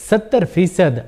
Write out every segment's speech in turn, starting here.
70%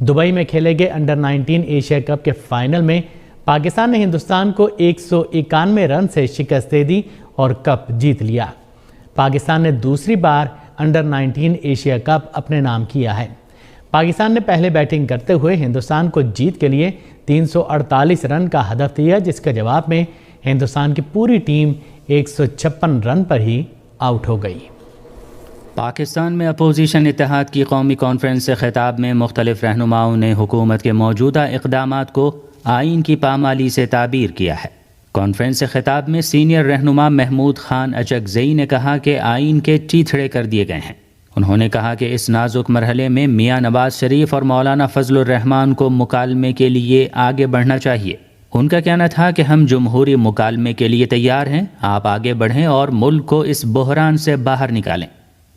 Dubai میں کھیلے گئے انڈر 19 ایشیا کپ کے فائنل میں پاکستان نے ہندوستان کو 191 رن سے شکست دے دی اور کپ جیت لیا۔ پاکستان نے دوسری بار انڈر 19 ایشیا کپ اپنے نام کیا ہے۔ پاکستان نے پہلے بیٹنگ کرتے ہوئے ہندوستان کو جیت کے لیے 348 رن کا ہدف دیا، جس کے جواب میں ہندوستان کی پوری ٹیم 156 رن پر ہی آؤٹ ہو گئی۔ پاکستان میں اپوزیشن اتحاد کی قومی کانفرنس سے خطاب میں مختلف رہنماؤں نے حکومت کے موجودہ اقدامات کو آئین کی پامالی سے تعبیر کیا ہے۔ کانفرنس سے خطاب میں سینئر رہنما محمود خان اچکزئی نے کہا کہ آئین کے چیتھڑے کر دیے گئے ہیں۔ انہوں نے کہا کہ اس نازک مرحلے میں میاں نواز شریف اور مولانا فضل الرحمان کو مکالمے کے لیے آگے بڑھنا چاہیے۔ ان کا کہنا تھا کہ ہم جمہوری مکالمے کے لیے تیار ہیں، آپ آگے بڑھیں اور ملک کو اس بحران سے باہر نکالیں۔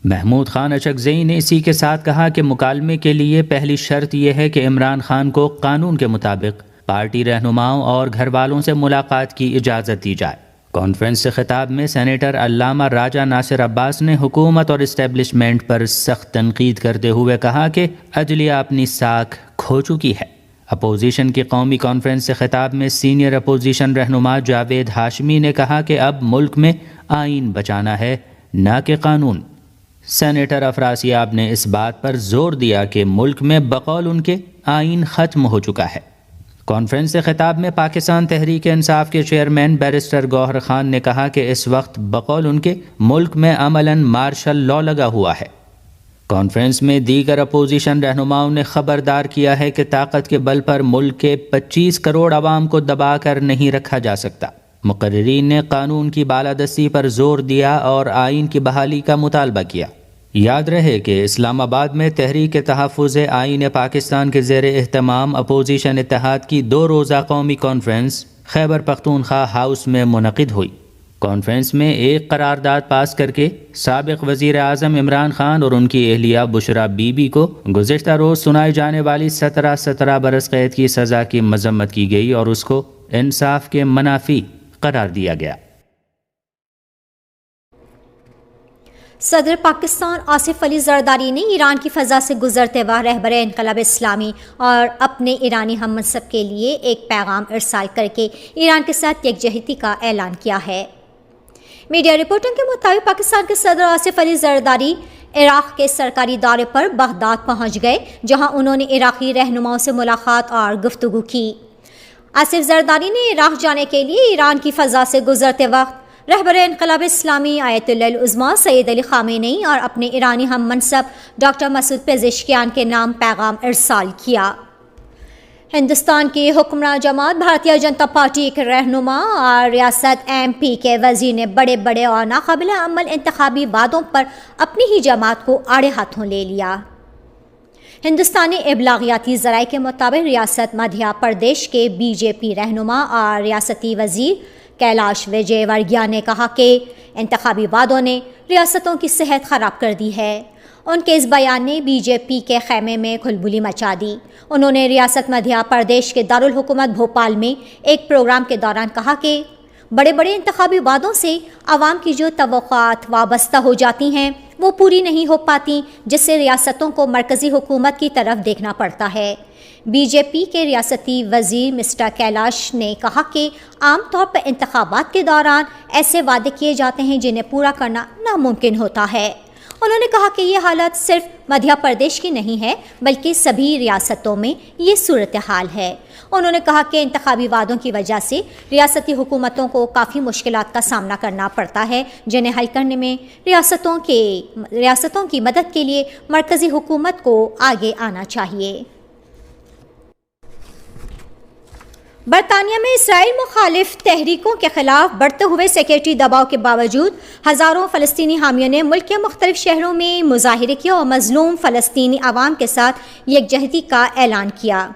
محمود خان اچکزئی نے اسی کے ساتھ کہا کہ مکالمے کے لیے پہلی شرط یہ ہے کہ عمران خان کو قانون کے مطابق پارٹی رہنماؤں اور گھر والوں سے ملاقات کی اجازت دی جائے۔ کانفرنس سے خطاب میں سینیٹر علامہ راجہ ناصر عباس نے حکومت اور اسٹیبلشمنٹ پر سخت تنقید کرتے ہوئے کہا کہ عدلیہ اپنی ساکھ کھو چکی ہے۔ اپوزیشن کی قومی کانفرنس سے خطاب میں سینئر اپوزیشن رہنما جاوید ہاشمی نے کہا کہ اب ملک میں آئین بچانا ہے، نہ کہ قانون۔ سینیٹر افراسیاب نے اس بات پر زور دیا کہ ملک میں بقول ان کے آئین ختم ہو چکا ہے۔ کانفرنس سے خطاب میں پاکستان تحریک انصاف کے چیئرمین بیرسٹر گوہر خان نے کہا کہ اس وقت بقول ان کے ملک میں عملاً مارشل لا لگا ہوا ہے۔ کانفرنس میں دیگر اپوزیشن رہنماؤں نے خبردار کیا ہے کہ طاقت کے بل پر ملک کے 25 کروڑ عوام کو دبا کر نہیں رکھا جا سکتا۔ مقررین نے قانون کی بالادستی پر زور دیا اور آئین کی بحالی کا مطالبہ کیا۔ یاد رہے کہ اسلام آباد میں تحریک تحفظ آئین پاکستان کے زیر اہتمام اپوزیشن اتحاد کی 2 روزہ قومی کانفرنس خیبر پختونخوا ہاؤس میں منعقد ہوئی۔ کانفرنس میں ایک قرارداد پاس کر کے سابق وزیر اعظم عمران خان اور ان کی اہلیہ بشرا بی بی کو گزشتہ روز سنائی جانے والی 17 برس قید کی سزا کی مذمت کی گئی اور اس کو انصاف کے منافی قرار دیا گیا۔ صدر پاکستان آصف علی زرداری نے ایران کی فضا سے گزرتے وقت رہبر انقلاب اسلامی اور اپنے ایرانی ہم منصب کے لیے ایک پیغام ارسال کر کے ایران کے ساتھ یکجہتی کا اعلان کیا ہے۔ میڈیا رپورٹوں کے مطابق پاکستان کے صدر آصف علی زرداری عراق کے سرکاری دورے پر بغداد پہنچ گئے، جہاں انہوں نے عراقی رہنماؤں سے ملاقات اور گفتگو کی۔ آصف زرداری نے عراق جانے کے لیے ایران کی فضا سے گزرتے وقت رہبر انقلاب اسلامی آیت اللہ العظمیٰ سید علی خامنئی اور اپنے ایرانی ہم منصب ڈاکٹر مسعود پزشکیان کے نام پیغام ارسال کیا۔ ہندوستان کی حکمراں جماعت بھارتیہ جنتا پارٹی کے رہنما اور ریاست MP کے وزیر نے بڑے بڑے اور ناقابل عمل انتخابی وعدوں پر اپنی ہی جماعت کو آڑے ہاتھوں لے لیا۔ ہندوستانی ابلاغیاتی ذرائع کے مطابق ریاست مدھیہ پردیش کے BJP رہنما اور ریاستی وزیر کیلاش وجے ورگیہ نے کہا کہ انتخابی وعدوں نے ریاستوں کی صحت خراب کر دی ہے۔ ان کے اس بیان نے BJP کے خیمے میں کھلبلی مچا دی۔ انہوں نے ریاست مدھیہ پردیش کے دارالحکومت بھوپال میں ایک پروگرام کے دوران کہا کہ بڑے بڑے انتخابی وعدوں سے عوام کی جو توقعات وابستہ ہو جاتی ہیں وہ پوری نہیں ہو پاتی، جس سے ریاستوں کو مرکزی حکومت کی طرف دیکھنا پڑتا ہے۔ BJP کے ریاستی وزیر مسٹر کیلاش نے کہا کہ عام طور پر انتخابات کے دوران ایسے وعدے کیے جاتے ہیں جنہیں پورا کرنا ناممکن ہوتا ہے۔ انہوں نے کہا کہ یہ حالت صرف مدھیہ پردیش کی نہیں ہے بلکہ سبھی ریاستوں میں یہ صورتحال ہے۔ انہوں نے کہا کہ انتخابی وعدوں کی وجہ سے ریاستی حکومتوں کو کافی مشکلات کا سامنا کرنا پڑتا ہے، جنہیں حل کرنے میں ریاستوں کی مدد کے لیے مرکزی حکومت کو آگے آنا چاہیے۔ برطانیہ میں اسرائیل مخالف تحریکوں کے خلاف بڑھتے ہوئے سیکورٹی دباؤ کے باوجود ہزاروں فلسطینی حامیوں نے ملک کے مختلف شہروں میں مظاہرے کیا اور مظلوم فلسطینی عوام کے ساتھ یکجہتی کا اعلان کیا۔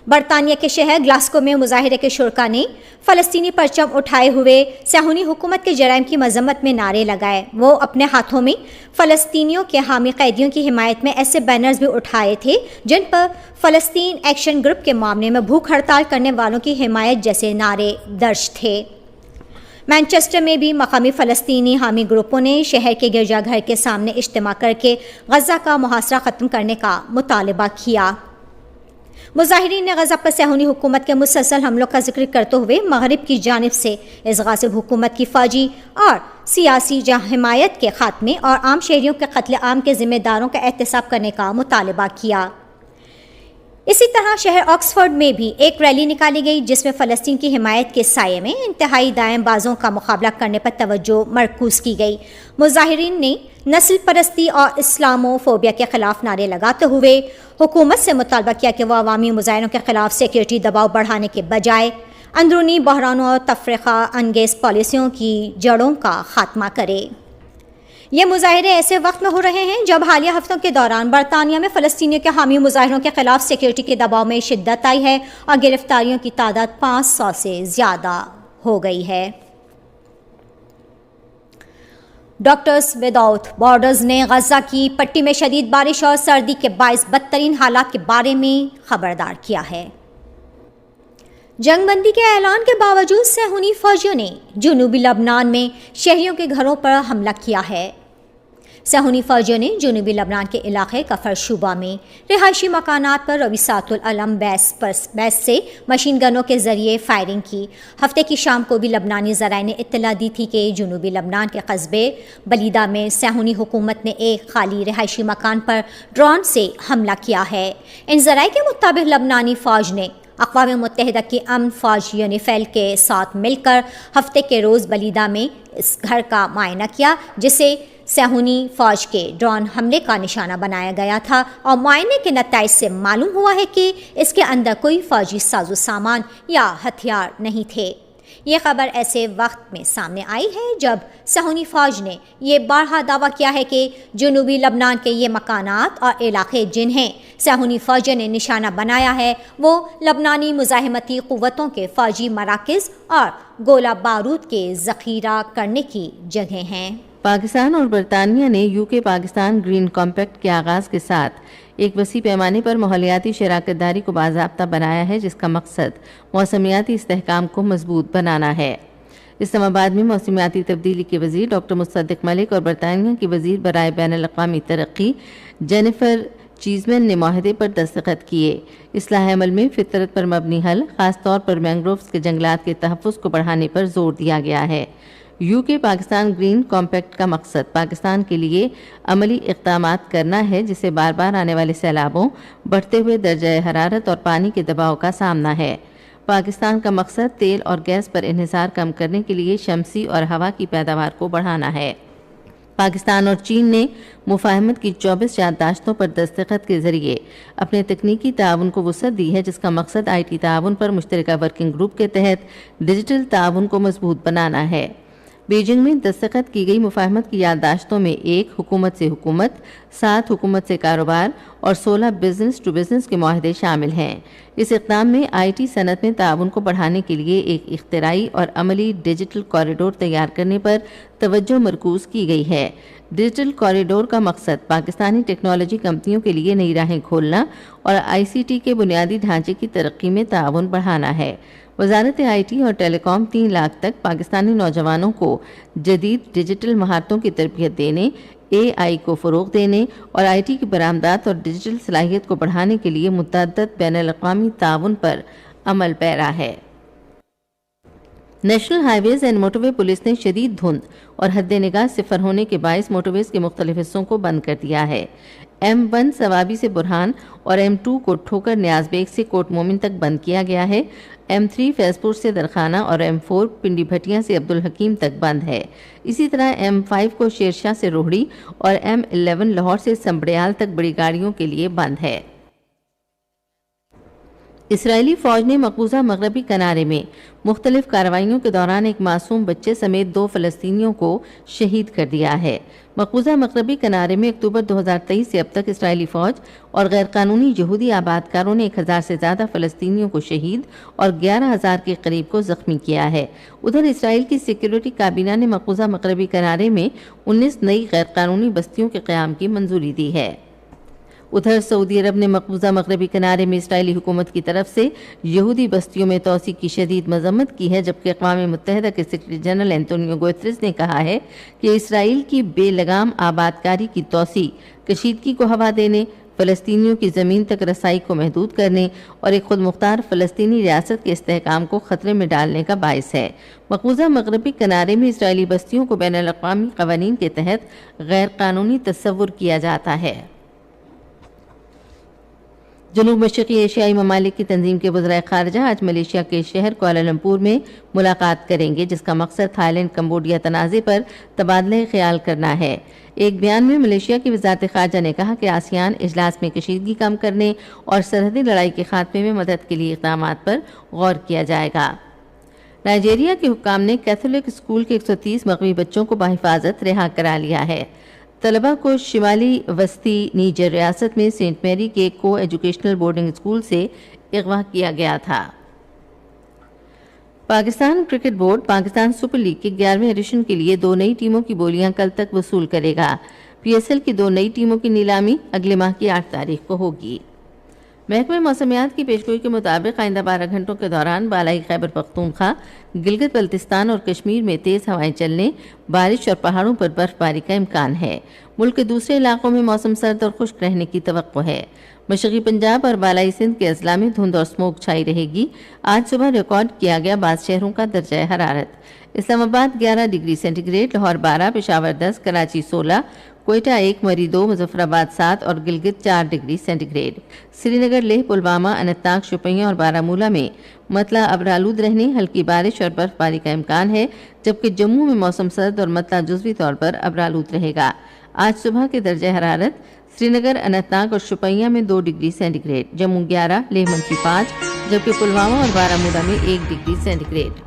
برطانیہ کے شہر گلاسکو میں مظاہرے کے شرکاء نے فلسطینی پرچم اٹھائے ہوئے صہیونی حکومت کے جرائم کی مذمت میں نعرے لگائے۔ وہ اپنے ہاتھوں میں فلسطینیوں کے حامی قیدیوں کی حمایت میں ایسے بینرز بھی اٹھائے تھے جن پر فلسطین ایکشن گروپ کے معاملے میں بھوک ہڑتال کرنے والوں کی حمایت جیسے نعرے درج تھے۔ مانچسٹر میں بھی مقامی فلسطینی حامی گروپوں نے شہر کے گرجا گھر کے سامنے اجتماع کر کے غزہ کا محاصرہ ختم کرنے کا مطالبہ کیا۔ مظاہرین نے غزہ پر صہیونی حکومت کے مسلسل حملوں کا ذکر کرتے ہوئے مغرب کی جانب سے اس غاصب حکومت کی فوجی اور سیاسی حمایت کے خاتمے اور عام شہریوں کے قتل عام کے ذمہ داروں کا احتساب کرنے کا مطالبہ کیا۔ اسی طرح شہر آکسفورڈ میں بھی ایک ریلی نکالی گئی جس میں فلسطین کی حمایت کے سائے میں انتہائی دائیں بازوں کا مقابلہ کرنے پر توجہ مرکوز کی گئی۔ مظاہرین نے نسل پرستی اور اسلامو فوبیا کے خلاف نعرے لگاتے ہوئے حکومت سے مطالبہ کیا کہ وہ عوامی مظاہروں کے خلاف سیکیورٹی دباؤ بڑھانے کے بجائے اندرونی بحرانوں اور تفرقہ انگیز پالیسیوں کی جڑوں کا خاتمہ کرے۔ یہ مظاہرے ایسے وقت میں ہو رہے ہیں جب حالیہ ہفتوں کے دوران برطانیہ میں فلسطینیوں کے حامی مظاہروں کے خلاف سیکیورٹی کے دباؤ میں شدت آئی ہے اور گرفتاریوں کی تعداد 500 سے زیادہ ہو گئی ہے۔ ڈاکٹرز وداؤٹ بارڈرز نے غزہ کی پٹی میں شدید بارش اور سردی کے باعث بدترین حالات کے بارے میں خبردار کیا ہے۔ جنگ بندی کے اعلان کے باوجود صہیونی فوجیوں نے جنوبی لبنان میں شہریوں کے گھروں پر حملہ کیا ہے۔ صہیونی فوجیوں نے جنوبی لبنان کے علاقے کفر شوبہ میں رہائشی مکانات پر رویسات العلم بیس سے مشین گنوں کے ذریعے فائرنگ کی۔ ہفتے کی شام کو بھی لبنانی ذرائع نے اطلاع دی تھی کہ جنوبی لبنان کے قصبے بلیدہ میں صہیونی حکومت نے ایک خالی رہائشی مکان پر ڈرون سے حملہ کیا ہے۔ ان ذرائع کے مطابق لبنانی فوج نے اقوام متحدہ کی امن فوج یونیفیل کے ساتھ مل کر ہفتے کے روز بلیدہ میں اس گھر کا معائنہ کیا جسے صہیونی فوج کے ڈرون حملے کا نشانہ بنایا گیا تھا، اور معائنے کے نتائج سے معلوم ہوا ہے کہ اس کے اندر کوئی فوجی ساز و سامان یا ہتھیار نہیں تھے۔ یہ خبر ایسے وقت میں سامنے آئی ہے جب صہیونی فوج نے یہ بارہا دعویٰ کیا ہے کہ جنوبی لبنان کے یہ مکانات اور علاقے جنہیں صہیونی فوجوں نے نشانہ بنایا ہے وہ لبنانی مزاحمتی قوتوں کے فوجی مراکز اور گولہ بارود کے ذخیرہ کرنے کی جگہیں ہیں۔ پاکستان اور برطانیہ نے UK پاکستان گرین کمپیکٹ کے آغاز کے ساتھ ایک وسیع پیمانے پر ماحولیاتی شراکت داری کو باضابطہ بنایا ہے، جس کا مقصد موسمیاتی استحکام کو مضبوط بنانا ہے۔ اسلام آباد میں موسمیاتی تبدیلی کے وزیر ڈاکٹر مصدق ملک اور برطانیہ کی وزیر برائے بین الاقوامی ترقی جینیفر چیزمین نے معاہدے پر دستخط کیے۔ اصلاح عمل میں فطرت پر مبنی حل، خاص طور پر مینگرووز کے جنگلات کے تحفظ کو بڑھانے پر زور دیا گیا ہے۔ UK پاکستان گرین کمپیکٹ کا مقصد پاکستان کے لیے عملی اقدامات کرنا ہے جسے بار بار آنے والے سیلابوں، بڑھتے ہوئے درجہ حرارت اور پانی کے دباؤ کا سامنا ہے۔ پاکستان کا مقصد تیل اور گیس پر انحصار کم کرنے کے لیے شمسی اور ہوا کی پیداوار کو بڑھانا ہے۔ پاکستان اور چین نے مفاہمت کی 24 یادداشتوں پر دستخط کے ذریعے اپنے تکنیکی تعاون کو وسعت دی ہے، جس کا مقصد IT تعاون پر مشترکہ ورکنگ گروپ کے تحت ڈیجیٹل تعاون کو مضبوط بنانا ہے۔ بیجنگ میں دستخط کی گئی مفاہمت کی یادداشتوں میں 1 حکومت سے حکومت، 7 حکومت سے کاروبار اور 16 بزنس ٹو بزنس کے معاہدے شامل ہیں۔ اس اقدام میں IT صنعت میں تعاون کو بڑھانے کے لیے ایک اختراعی اور عملی ڈیجیٹل کوریڈور تیار کرنے پر توجہ مرکوز کی گئی ہے۔ ڈیجیٹل کوریڈور کا مقصد پاکستانی ٹیکنالوجی کمپنیوں کے لیے نئی راہیں کھولنا اور ICT کے بنیادی ڈھانچے کی ترقی میں تعاون بڑھانا ہے۔ وزارت IT اور ٹیلی کام 3 لاکھ تک پاکستانی نوجوانوں کو جدید ڈیجیٹل مہارتوں کی تربیت دینے، AI کو فروغ دینے اور IT کی برآمدات اور ڈیجیٹل صلاحیت کو بڑھانے کے لیے متعدد بین الاقوامی تعاون پر عمل پیرا ہے۔ National highways and motorway police نے شدید دھند اور حد نگاہ صفر ہونے کے باعث موٹر ویز کے مختلف حصوں کو بند کر دیا ہے۔ M1 سوابی سے برہان اور M2 کو ٹھوکر نیاز بیگ سے کوٹ مومن تک بند کیا گیا ہے۔ M3 فیض پور سے درخانہ اور M4 پنڈی بھٹیاں سے عبدالحکیم تک بند ہے۔ اسی طرح M5 کو شیرشاہ سے روہڑی اور M11 لاہور سے سمبڑیال تک بڑی گاڑیوں کے لیے بند ہے۔ اسرائیلی فوج نے مقبوضہ مغربی کنارے میں مختلف کارروائیوں کے دوران ایک معصوم بچے سمیت 2 فلسطینیوں کو شہید کر دیا ہے۔ مقبوضہ مغربی کنارے میں اکتوبر 2023 سے اب تک اسرائیلی فوج اور غیر قانونی یہودی آبادکاروں نے 1000 سے زیادہ فلسطینیوں کو شہید اور 11000 کے قریب کو زخمی کیا ہے۔ ادھر اسرائیل کی سیکیورٹی کابینہ نے مقبوضہ مغربی کنارے میں 19 نئی غیر قانونی بستیوں کے قیام کی منظوری دی ہے۔ ادھر سعودی عرب نے مقبوضہ مغربی کنارے میں اسرائیلی حکومت کی طرف سے یہودی بستیوں میں توسیع کی شدید مذمت کی ہے، جبکہ اقوام متحدہ کے سیکرٹری جنرل اینٹونیو گوتریس نے کہا ہے کہ اسرائیل کی بے لگام آبادکاری کی توسیع کشیدگی کو ہوا دینے، فلسطینیوں کی زمین تک رسائی کو محدود کرنے اور ایک خود مختار فلسطینی ریاست کے استحکام کو خطرے میں ڈالنے کا باعث ہے۔ مقبوضہ مغربی کنارے میں اسرائیلی بستیوں کو بین الاقوامی قوانین کے تحت غیر قانونی تصور کیا جاتا ہے۔ جنوب مشرقی ایشیائی ممالک کی تنظیم کے وزرائے خارجہ آج ملیشیا کے شہر کوالالمپور میں ملاقات کریں گے، جس کا مقصد تھائی لینڈ کمبوڈیا تنازع پر تبادلہ خیال کرنا ہے۔ ایک بیان میں ملیشیا کی وزارت خارجہ نے کہا کہ آسیان اجلاس میں کشیدگی کم کرنے اور سرحدی لڑائی کے خاتمے میں مدد کے لیے اقدامات پر غور کیا جائے گا۔ نائجیریا کے حکام نے کیتھولک اسکول کے 130 مغوی بچوں کو بحفاظت رہا کرا لیا ہے۔ طلبہ کو شمالی وسطی نیجر ریاست میں سینٹ میری کے کو ایجوکیشنل بورڈنگ اسکول سے اغوا کیا گیا تھا۔ Pakistan cricket board Pakistan super league کے 11ویں ایڈیشن کے لیے 2 نئی ٹیموں کی بولیاں کل تک وصول کرے گا۔ پی ایس ایل کی 2 نئی ٹیموں کی نیلامی اگلے ماہ کی 8 تاریخ کو ہوگی۔ محکمہ موسمیات کی پیشگوئی کے مطابق آئندہ 12 گھنٹوں کے دوران بالائی خیبر پختونخوا، گلگت بلتستان اور کشمیر میں تیز ہوائیں چلنے، بارش اور پہاڑوں پر برف باری کا امکان ہے۔ ملک کے دوسرے علاقوں میں موسم سرد اور خشک رہنے کی توقع ہے۔ مشرقی پنجاب اور بالائی سندھ کے اضلاع میں دھند اور اسموک چھائی رہے گی۔ آج صبح ریکارڈ کیا گیا بعض شہروں کا درجہ حرارت۔ Islamabad 11 degree centigrade, Lahore 12، Peshawar 10، Karachi 16، Quetta 1، Murree 2، Muzaffarabad 7 اور Gilgit 4 degree centigrade. Srinagar, Leh, Pulwama, Anantnag, Shopian اور بارہمولہ میں مطلع ابرآلود رہنے، ہلکی بارش اور برف باری کا امکان ہے، جبکہ جموں میں موسم سرد اور مطلع جزوی طور پر ابرآلود رہے گا۔ آج صبح کے درجہ حرارت سری نگر، اننت ناگ اور شوپیاں میں 2 degree centigrade, Jammu 11، Leh -5، جبکہ پلوامہ اور بارہمولہ میں 1 ڈگری سینٹی گریڈ۔